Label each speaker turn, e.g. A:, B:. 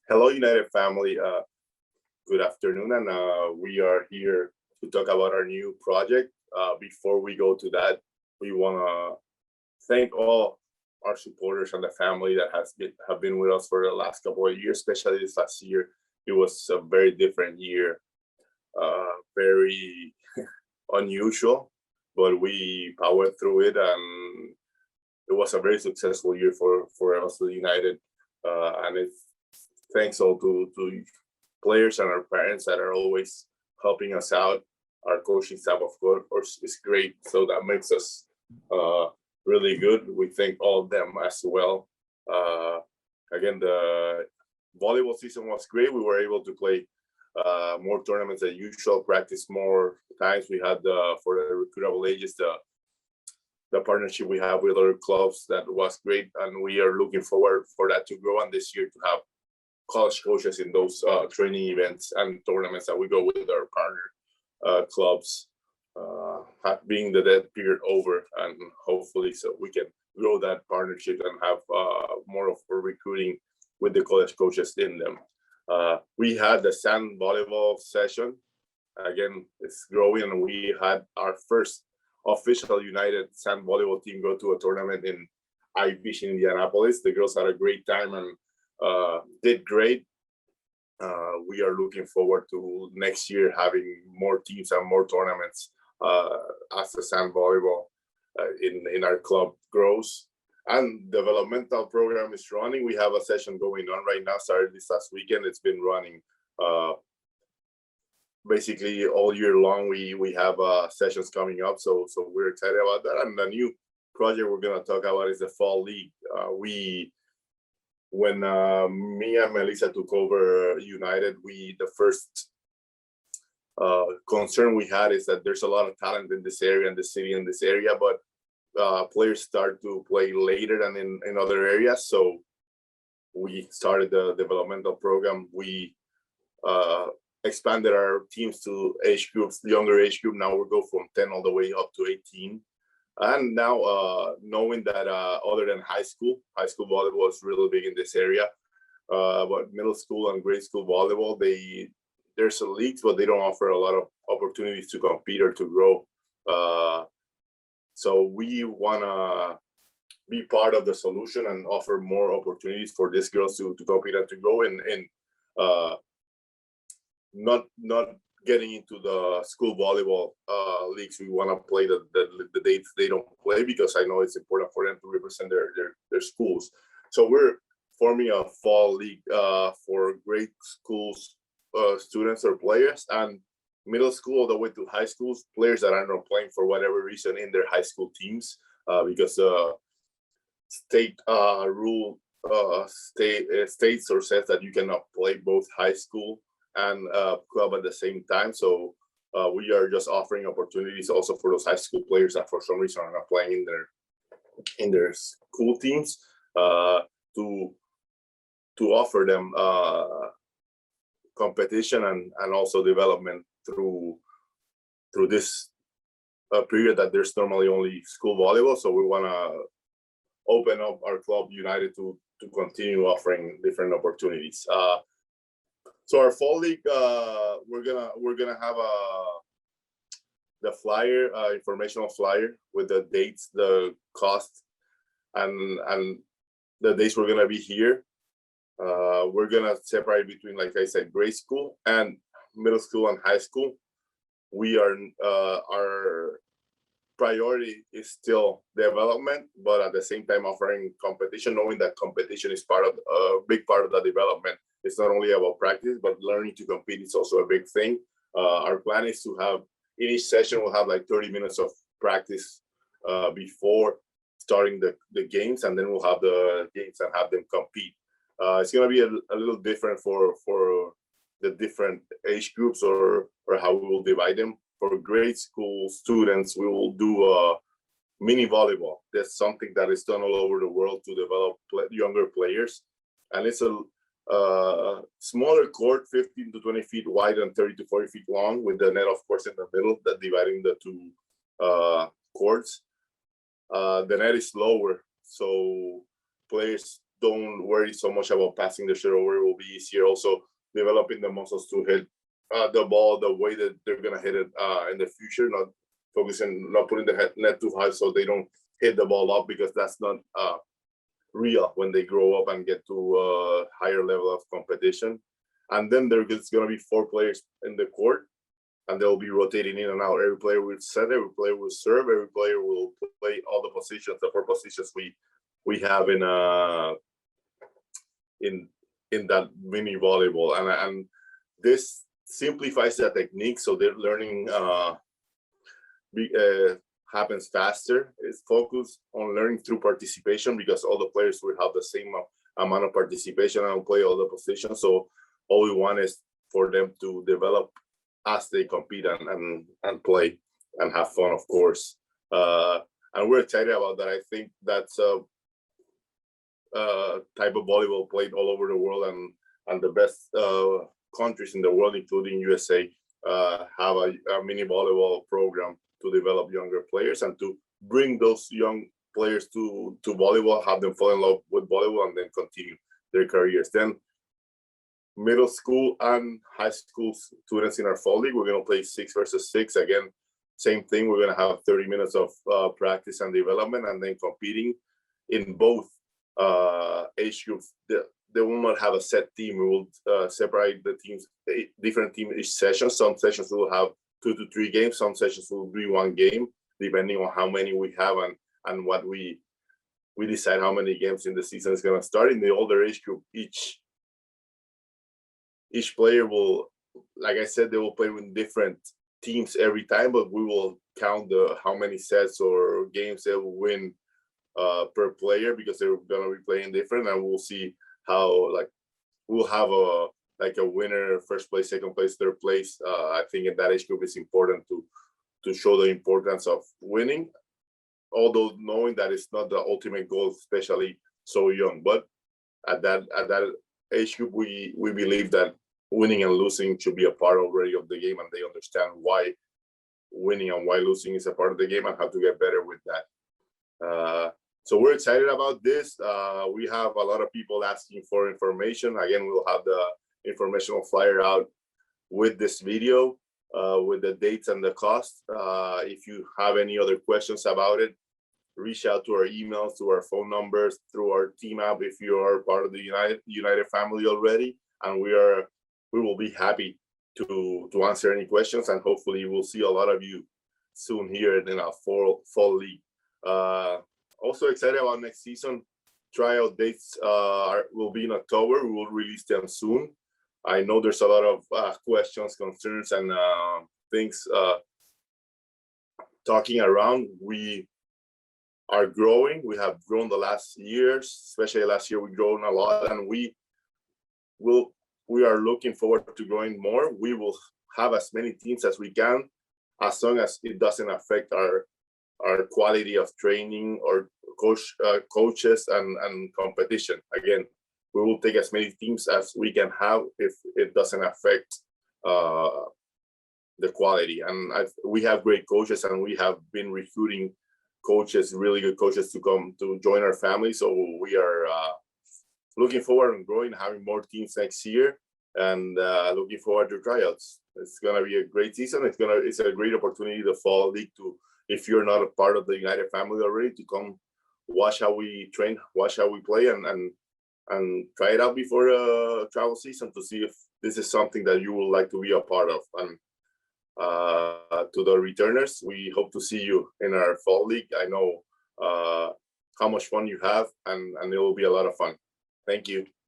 A: Hello, United family. Good afternoon, and we are here to talk about our new project. Before we go to that, we want to thank all our supporters and the family that have been with us for the last couple of years, especially this last year. It was a very different year, very unusual, but we powered through it, and it was a very successful year for Evansville United, and it's thanks all to players and our parents that are always helping us out. Our coaching staff, of course, is great, so that makes us really good. We thank all of them as well. Again, the volleyball season was great. We were able to play more tournaments than usual, practice more times. We had for the recruitable ages the partnership we have with other clubs that was great, and we are looking forward for that to grow, and this year to have college coaches in those training events and tournaments that we go with our partner clubs, being the dead period over, and hopefully so we can grow that partnership and have more of a recruiting with the college coaches in them. We had the sand volleyball session. Again, it's growing, and we had our first official United sand volleyball team go to a tournament in I-Beach in Indianapolis. The girls had a great time and did great. We are looking forward to next year having more teams and more tournaments as the sand volleyball in our club grows. And developmental program is running. We have a session going on right now, started this last weekend. It's been running basically all year long. We have sessions coming up, so we're excited about that. And the new project we're going to talk about is the fall league. When me and Melissa took over United, the first concern we had is that there's a lot of talent in this area, in the city, in this area, but players start to play later than in other areas. So we started the developmental program. We expanded our teams to age groups, younger age group. Now we go from 10 all the way up to 18. And now knowing that other than high school volleyball is really big in this area, but middle school and grade school volleyball, there's a league, but they don't offer a lot of opportunities to compete or to grow. So we want to be part of the solution and offer more opportunities for these girls to compete and to grow and not getting into the school volleyball leagues. We want to play the dates they don't play, because I know it's important for them to represent their schools. So we're forming a fall league for grade schools students or players, and middle school all the way to high schools players that are not playing for whatever reason in their high school teams, because state rule states or says that you cannot play both high school and club at the same time. So we are just offering opportunities also for those high school players that for some reason are not playing in their school teams, to offer them competition and also development through this period that there's normally only school volleyball. So we want to open up our club United to continue offering different opportunities. So our fall league, we're gonna have the flyer, informational flyer with the dates, the cost, and the days we're gonna be here. We're gonna separate between, like I said, grade school and middle school and high school. We are our priority is still development, but at the same time offering competition, knowing that competition is part of a big part of the development. It's not only about practice, but learning to compete is also a big thing. Our plan is to have, in each session, we'll have like 30 minutes of practice before starting the games, and then we'll have the games and have them compete. It's going to be a little different for the different age groups or how we will divide them. For grade school students, we will do mini volleyball. That's something that is done all over the world to develop younger players. And it's a smaller court, 15 to 20 feet wide and 30 to 40 feet long, with the net, of course, in the middle, that dividing the two courts. The net is lower, so players don't worry so much about passing the shit over. It will be easier. Also, developing the muscles to hit the ball the way that they're gonna hit it in the future. Not focusing, not putting the net too high so they don't hit the ball up, because that's not real when they grow up and get to a higher level of competition. And then there's gonna be 4 players in the court, and they'll be rotating in and out. Every player will set, every player will serve, every player will play all the positions, the 4 positions we have in that mini volleyball, and this simplifies the technique, so they're learning happens faster. It's focused on learning through participation, because all the players will have the same amount of participation and play all the positions. So all we want is for them to develop as they compete and play and have fun, of course. And we're excited about that. I think that's a type of volleyball played all over the world, and the best countries in the world, including USA, have a mini volleyball program to develop younger players and to bring those young players to volleyball, have them fall in love with volleyball, and then continue their careers. Then middle school and high school students in our fall league, we're going to play 6 versus 6. Again, same thing. We're going to have 30 minutes of practice and development, and then competing in both age groups. They will not have a set team. We will separate the teams, different teams each session. Some sessions will have 2 to 3 games. Some sessions will be 1 game, depending on how many we have and what we decide how many games in the season is going to start. In the older age group, each player will, like I said, they will play with different teams every time, but we will count how many sets or games they will win per player, because they're going to be playing different, and we'll see how, like, we'll have a winner, first place, second place, third place. I think in that age group it's important to show the importance of winning, although knowing that it's not the ultimate goal, especially so young. But at that age group, we believe that winning and losing should be a part already of the game, and they understand why winning and why losing is a part of the game and how to get better with that. So we're excited about this. We have a lot of people asking for information. Again, we'll have the informational flyer out with this video, with the dates and the cost. If you have any other questions about it, reach out to our emails, to our phone numbers, through our team app if you are part of the United family already, and we will be happy to answer any questions, and hopefully we'll see a lot of you soon here in our fall league. Also excited about next season. Tryout dates will be in October. We will release them soon. I know there's a lot of questions, concerns, and things talking around. We are growing. We have grown the last years, especially last year. We've grown a lot, and we are looking forward to growing more. We will have as many teams as we can, as long as it doesn't affect our quality of training or coaches and competition. Again, we will take as many teams as we can have if it doesn't affect the quality. And we have great coaches, and we have been recruiting coaches, really good coaches, to come to join our family. So we are looking forward and growing, having more teams next year, and looking forward to tryouts. It's gonna be a great season. It's a great opportunity, the fall league, to, if you're not a part of the United family already, to come watch how we train, watch how we play, and try it out before travel season to see if this is something that you would like to be a part of. And to the returners, we hope to see you in our fall league. I know how much fun you have, and it will be a lot of fun. Thank you.